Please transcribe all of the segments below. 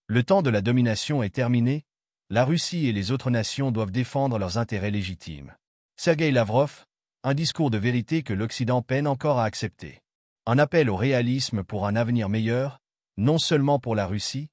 Le temps de la domination est terminé, la Russie et les autres nations doivent défendre leurs intérêts légitimes. Sergueï Lavrov, un discours de vérité que l'Occident peine encore à accepter. Un appel au réalisme pour un avenir meilleur, non seulement pour la Russie,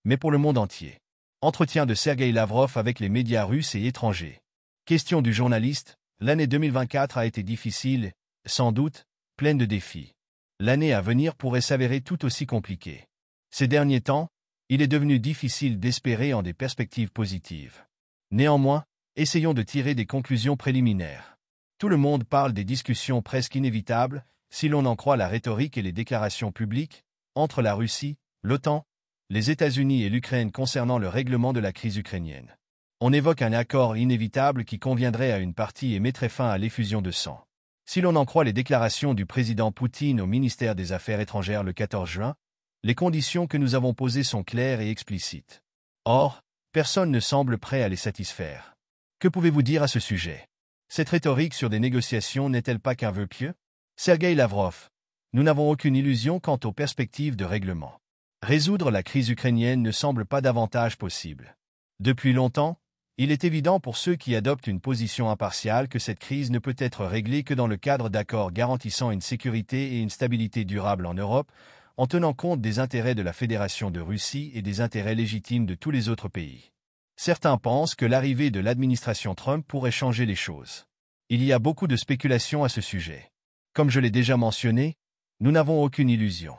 mais pour le monde entier. Entretien de Sergueï Lavrov avec les médias russes et étrangers. Question du journaliste, l'année 2024 a été difficile, sans doute, pleine de défis. L'année à venir pourrait s'avérer tout aussi compliquée. Ces derniers temps, il est devenu difficile d'espérer en des perspectives positives. Néanmoins, essayons de tirer des conclusions préliminaires. Tout le monde parle des discussions presque inévitables, si l'on en croit la rhétorique et les déclarations publiques, entre la Russie, l'OTAN, les États-Unis et l'Ukraine concernant le règlement de la crise ukrainienne. On évoque un accord inévitable qui conviendrait à une partie et mettrait fin à l'effusion de sang. Si l'on en croit les déclarations du président Poutine au ministère des Affaires étrangères le 14 juin, les conditions que nous avons posées sont claires et explicites. Or, personne ne semble prêt à les satisfaire. Que pouvez-vous dire à ce sujet? Cette rhétorique sur des négociations n'est-elle pas qu'un vœu pieux? Sergueï Lavrov, nous n'avons aucune illusion quant aux perspectives de règlement. Résoudre la crise ukrainienne ne semble pas davantage possible. Depuis longtemps, il est évident pour ceux qui adoptent une position impartiale que cette crise ne peut être réglée que dans le cadre d'accords garantissant une sécurité et une stabilité durable en Europe, en tenant compte des intérêts de la Fédération de Russie et des intérêts légitimes de tous les autres pays. Certains pensent que l'arrivée de l'administration Trump pourrait changer les choses. Il y a beaucoup de spéculations à ce sujet. Comme je l'ai déjà mentionné, nous n'avons aucune illusion.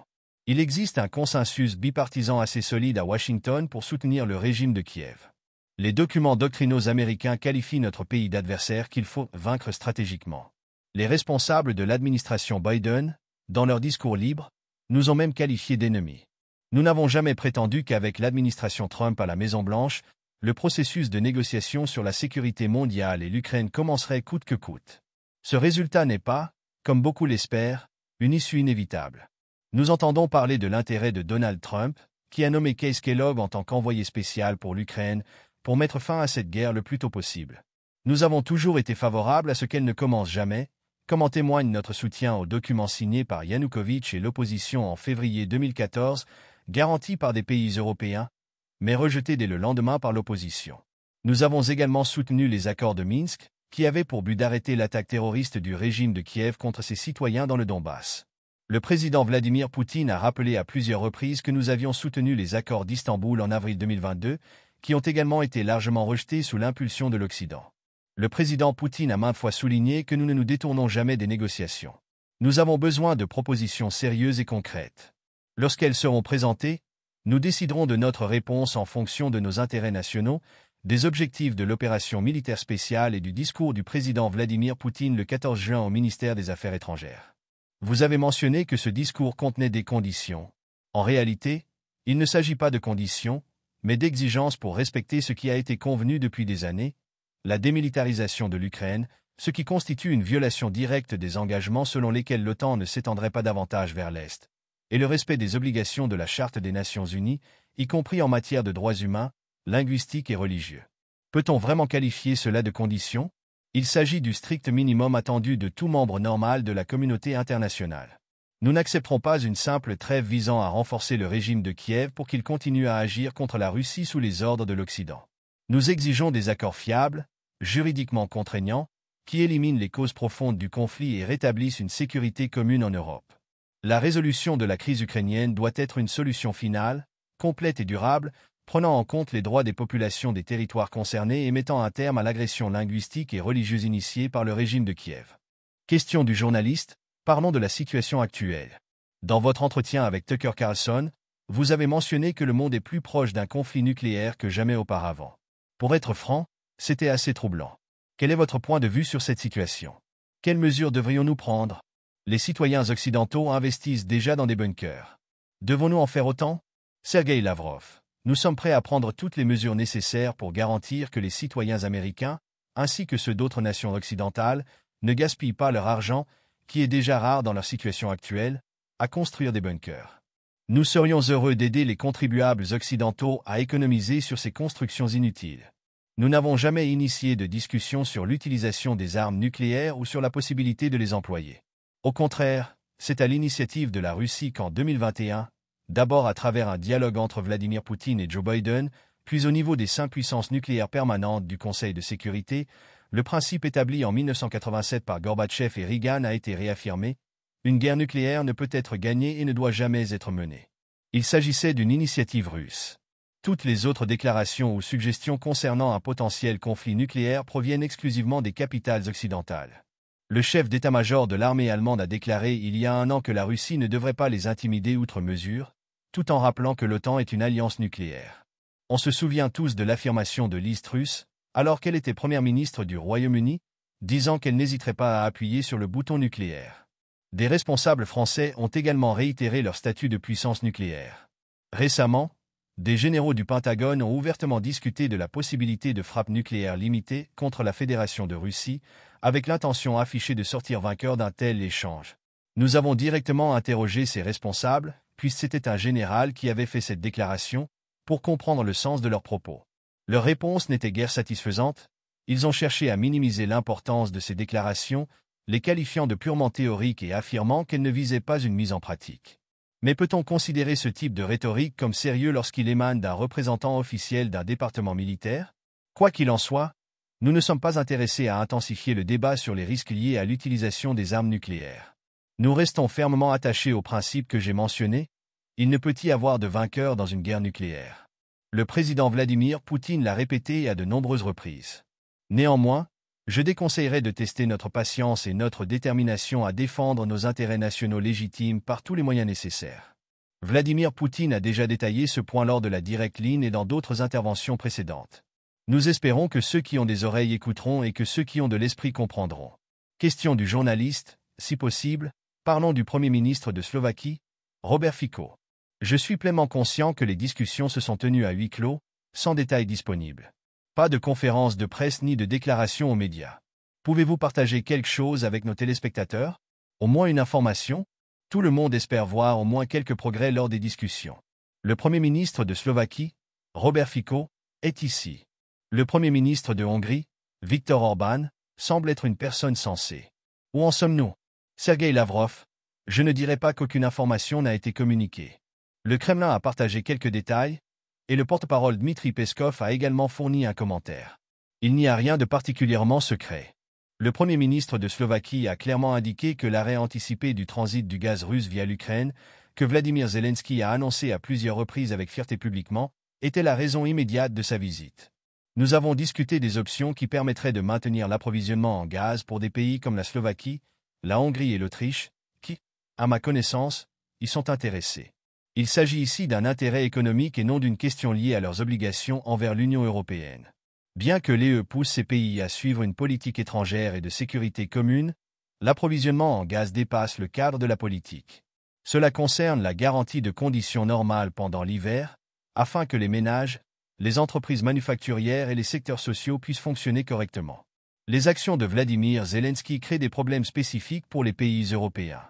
Il existe un consensus bipartisan assez solide à Washington pour soutenir le régime de Kiev. Les documents doctrinaux américains qualifient notre pays d'adversaire qu'il faut vaincre stratégiquement. Les responsables de l'administration Biden, dans leur discours libre, nous ont même qualifiés d'ennemis. Nous n'avons jamais prétendu qu'avec l'administration Trump à la Maison-Blanche, le processus de négociation sur la sécurité mondiale et l'Ukraine commencerait coûte que coûte. Ce résultat n'est pas, comme beaucoup l'espèrent, une issue inévitable. Nous entendons parler de l'intérêt de Donald Trump, qui a nommé Keith Kellogg en tant qu'envoyé spécial pour l'Ukraine, pour mettre fin à cette guerre le plus tôt possible. Nous avons toujours été favorables à ce qu'elle ne commence jamais, comme en témoigne notre soutien aux documents signés par Yanukovych et l'opposition en février 2014, garantis par des pays européens, mais rejetés dès le lendemain par l'opposition. Nous avons également soutenu les accords de Minsk, qui avaient pour but d'arrêter l'attaque terroriste du régime de Kiev contre ses citoyens dans le Donbass. Le président Vladimir Poutine a rappelé à plusieurs reprises que nous avions soutenu les accords d'Istanbul en avril 2022, qui ont également été largement rejetés sous l'impulsion de l'Occident. Le président Poutine a maintes fois souligné que nous ne nous détournons jamais des négociations. Nous avons besoin de propositions sérieuses et concrètes. Lorsqu'elles seront présentées, nous déciderons de notre réponse en fonction de nos intérêts nationaux, des objectifs de l'opération militaire spéciale et du discours du président Vladimir Poutine le 14 juin au ministère des Affaires étrangères. Vous avez mentionné que ce discours contenait des conditions. En réalité, il ne s'agit pas de conditions, mais d'exigences pour respecter ce qui a été convenu depuis des années, la démilitarisation de l'Ukraine, ce qui constitue une violation directe des engagements selon lesquels l'OTAN ne s'étendrait pas davantage vers l'Est, et le respect des obligations de la Charte des Nations Unies, y compris en matière de droits humains, linguistiques et religieux. Peut-on vraiment qualifier cela de conditions? Il s'agit du strict minimum attendu de tout membre normal de la communauté internationale. Nous n'accepterons pas une simple trêve visant à renforcer le régime de Kiev pour qu'il continue à agir contre la Russie sous les ordres de l'Occident. Nous exigeons des accords fiables, juridiquement contraignants, qui éliminent les causes profondes du conflit et rétablissent une sécurité commune en Europe. La résolution de la crise ukrainienne doit être une solution finale, complète et durable, prenant en compte les droits des populations des territoires concernés et mettant un terme à l'agression linguistique et religieuse initiée par le régime de Kiev. Question du journaliste. Parlons de la situation actuelle. Dans votre entretien avec Tucker Carlson, vous avez mentionné que le monde est plus proche d'un conflit nucléaire que jamais auparavant. Pour être franc, c'était assez troublant. Quel est votre point de vue sur cette situation? Quelles mesures devrions-nous prendre? Les citoyens occidentaux investissent déjà dans des bunkers. Devons-nous en faire autant? Sergueï Lavrov, nous sommes prêts à prendre toutes les mesures nécessaires pour garantir que les citoyens américains, ainsi que ceux d'autres nations occidentales, ne gaspillent pas leur argent, qui est déjà rare dans leur situation actuelle, à construire des bunkers. Nous serions heureux d'aider les contribuables occidentaux à économiser sur ces constructions inutiles. Nous n'avons jamais initié de discussion sur l'utilisation des armes nucléaires ou sur la possibilité de les employer. Au contraire, c'est à l'initiative de la Russie qu'en 2021, d'abord à travers un dialogue entre Vladimir Poutine et Joe Biden, puis au niveau des 5 puissances nucléaires permanentes du Conseil de sécurité, le principe établi en 1987 par Gorbatchev et Reagan a été réaffirmé. Une guerre nucléaire ne peut être gagnée et ne doit jamais être menée. Il s'agissait d'une initiative russe. Toutes les autres déclarations ou suggestions concernant un potentiel conflit nucléaire proviennent exclusivement des capitales occidentales. Le chef d'état-major de l'armée allemande a déclaré il y a un an que la Russie ne devrait pas les intimider outre mesure, tout en rappelant que l'OTAN est une alliance nucléaire. On se souvient tous de l'affirmation de Liz Truss, alors qu'elle était première ministre du Royaume-Uni, disant qu'elle n'hésiterait pas à appuyer sur le bouton nucléaire. Des responsables français ont également réitéré leur statut de puissance nucléaire. Récemment, des généraux du Pentagone ont ouvertement discuté de la possibilité de frappes nucléaires limitées contre la Fédération de Russie, avec l'intention affichée de sortir vainqueur d'un tel échange. Nous avons directement interrogé ces responsables, puis c'était un général qui avait fait cette déclaration, pour comprendre le sens de leurs propos. Leur réponse n'était guère satisfaisante. Ils ont cherché à minimiser l'importance de ces déclarations, les qualifiant de purement théoriques et affirmant qu'elles ne visaient pas une mise en pratique. Mais peut-on considérer ce type de rhétorique comme sérieux lorsqu'il émane d'un représentant officiel d'un département militaire? Quoi qu'il en soit, nous ne sommes pas intéressés à intensifier le débat sur les risques liés à l'utilisation des armes nucléaires. Nous restons fermement attachés au principe que j'ai mentionné, il ne peut y avoir de vainqueur dans une guerre nucléaire. Le président Vladimir Poutine l'a répété à de nombreuses reprises. Néanmoins, je déconseillerais de tester notre patience et notre détermination à défendre nos intérêts nationaux légitimes par tous les moyens nécessaires. Vladimir Poutine a déjà détaillé ce point lors de la Direct Line et dans d'autres interventions précédentes. Nous espérons que ceux qui ont des oreilles écouteront et que ceux qui ont de l'esprit comprendront. Question du journaliste, si possible, parlons du Premier ministre de Slovaquie, Robert Fico. Je suis pleinement conscient que les discussions se sont tenues à huis clos, sans détails disponibles. Pas de conférence de presse ni de déclaration aux médias. Pouvez-vous partager quelque chose avec nos téléspectateurs? Au moins une information? Tout le monde espère voir au moins quelques progrès lors des discussions. Le Premier ministre de Slovaquie, Robert Fico, est ici. Le Premier ministre de Hongrie, Viktor Orban, semble être une personne sensée. Où en sommes-nous? Sergueï Lavrov, je ne dirais pas qu'aucune information n'a été communiquée. Le Kremlin a partagé quelques détails, et le porte-parole Dmitri Peskov a également fourni un commentaire. Il n'y a rien de particulièrement secret. Le Premier ministre de Slovaquie a clairement indiqué que l'arrêt anticipé du transit du gaz russe via l'Ukraine, que Vladimir Zelensky a annoncé à plusieurs reprises avec fierté publiquement, était la raison immédiate de sa visite. Nous avons discuté des options qui permettraient de maintenir l'approvisionnement en gaz pour des pays comme la Slovaquie, la Hongrie et l'Autriche, qui, à ma connaissance, y sont intéressés. Il s'agit ici d'un intérêt économique et non d'une question liée à leurs obligations envers l'Union européenne. Bien que l'UE pousse ces pays à suivre une politique étrangère et de sécurité commune, l'approvisionnement en gaz dépasse le cadre de la politique. Cela concerne la garantie de conditions normales pendant l'hiver, afin que les ménages, les entreprises manufacturières et les secteurs sociaux puissent fonctionner correctement. Les actions de Vladimir Zelensky créent des problèmes spécifiques pour les pays européens.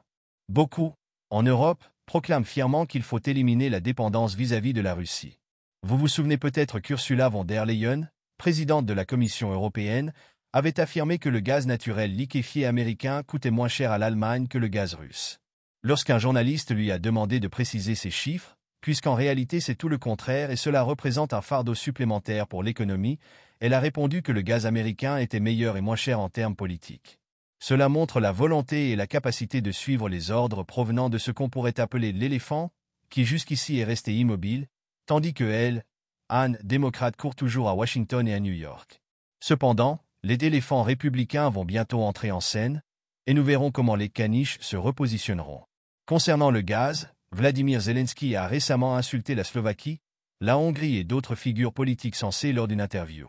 Beaucoup, en Europe, proclament fièrement qu'il faut éliminer la dépendance vis-à-vis de la Russie. Vous vous souvenez peut-être qu'Ursula von der Leyen, présidente de la Commission européenne, avait affirmé que le gaz naturel liquéfié américain coûtait moins cher à l'Allemagne que le gaz russe. Lorsqu'un journaliste lui a demandé de préciser ces chiffres, puisqu'en réalité c'est tout le contraire et cela représente un fardeau supplémentaire pour l'économie, elle a répondu que le gaz américain était meilleur et moins cher en termes politiques. Cela montre la volonté et la capacité de suivre les ordres provenant de ce qu'on pourrait appeler l'éléphant, qui jusqu'ici est resté immobile, tandis que elle, Anne, démocrate, court toujours à Washington et à New York. Cependant, les éléphants républicains vont bientôt entrer en scène, et nous verrons comment les caniches se repositionneront. Concernant le gaz, Vladimir Zelensky a récemment insulté la Slovaquie, la Hongrie et d'autres figures politiques sensées lors d'une interview.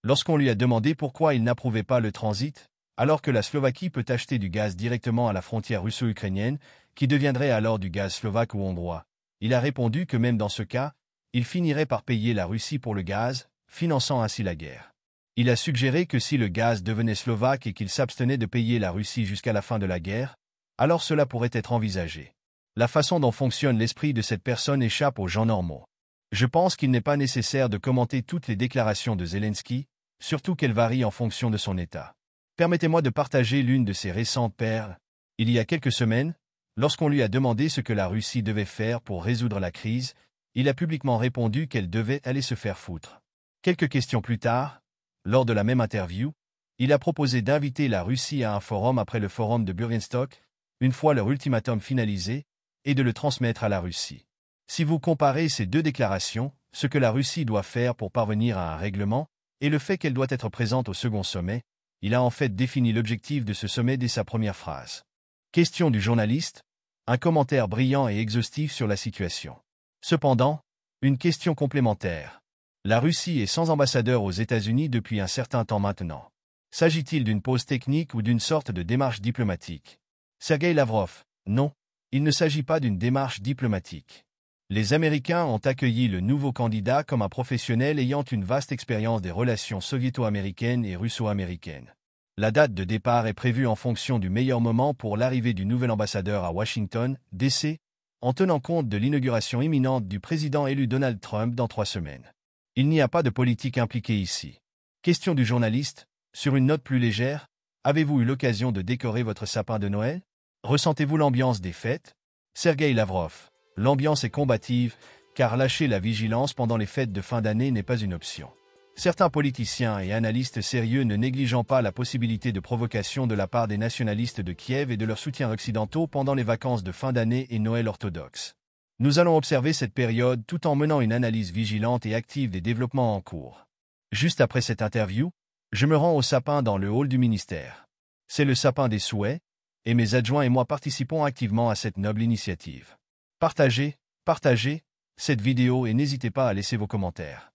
Lorsqu'on lui a demandé pourquoi il n'approuvait pas le transit, alors que la Slovaquie peut acheter du gaz directement à la frontière russo-ukrainienne, qui deviendrait alors du gaz slovaque ou hongrois, il a répondu que même dans ce cas, il finirait par payer la Russie pour le gaz, finançant ainsi la guerre. Il a suggéré que si le gaz devenait slovaque et qu'il s'abstenait de payer la Russie jusqu'à la fin de la guerre, alors cela pourrait être envisagé. La façon dont fonctionne l'esprit de cette personne échappe aux gens normaux. Je pense qu'il n'est pas nécessaire de commenter toutes les déclarations de Zelensky, surtout qu'elles varient en fonction de son état. Permettez-moi de partager l'une de ses récentes perles. Il y a quelques semaines, Lorsqu'on lui a demandé ce que la Russie devait faire pour résoudre la crise, il a publiquement répondu qu'elle devait aller se faire foutre. Quelques questions plus tard, lors de la même interview, il a proposé d'inviter la Russie à un forum après le forum de Burgenstock, une fois leur ultimatum finalisé, et de le transmettre à la Russie. Si vous comparez ces deux déclarations, ce que la Russie doit faire pour parvenir à un règlement, et le fait qu'elle doit être présente au second sommet, il a en fait défini l'objectif de ce sommet dès sa première phrase. Question du journaliste, un commentaire brillant et exhaustif sur la situation. Cependant, une question complémentaire. La Russie est sans ambassadeur aux États-Unis depuis un certain temps maintenant. S'agit-il d'une pause technique ou d'une sorte de démarche diplomatique? Sergueï Lavrov, non, il ne s'agit pas d'une démarche diplomatique. Les Américains ont accueilli le nouveau candidat comme un professionnel ayant une vaste expérience des relations soviéto-américaines et russo-américaines. La date de départ est prévue en fonction du meilleur moment pour l'arrivée du nouvel ambassadeur à Washington, D.C., en tenant compte de l'inauguration imminente du président élu Donald Trump dans 3 semaines. Il n'y a pas de politique impliquée ici. Question du journaliste, sur une note plus légère, avez-vous eu l'occasion de décorer votre sapin de Noël? Ressentez-vous l'ambiance des fêtes? Sergueï Lavrov, l'ambiance est combative, car lâcher la vigilance pendant les fêtes de fin d'année n'est pas une option. Certains politiciens et analystes sérieux ne négligeant pas la possibilité de provocation de la part des nationalistes de Kiev et de leurs soutiens occidentaux pendant les vacances de fin d'année et Noël orthodoxe. Nous allons observer cette période tout en menant une analyse vigilante et active des développements en cours. Juste après cette interview, je me rends au sapin dans le hall du ministère. C'est le sapin des souhaits, et mes adjoints et moi participons activement à cette noble initiative. Partagez cette vidéo et n'hésitez pas à laisser vos commentaires.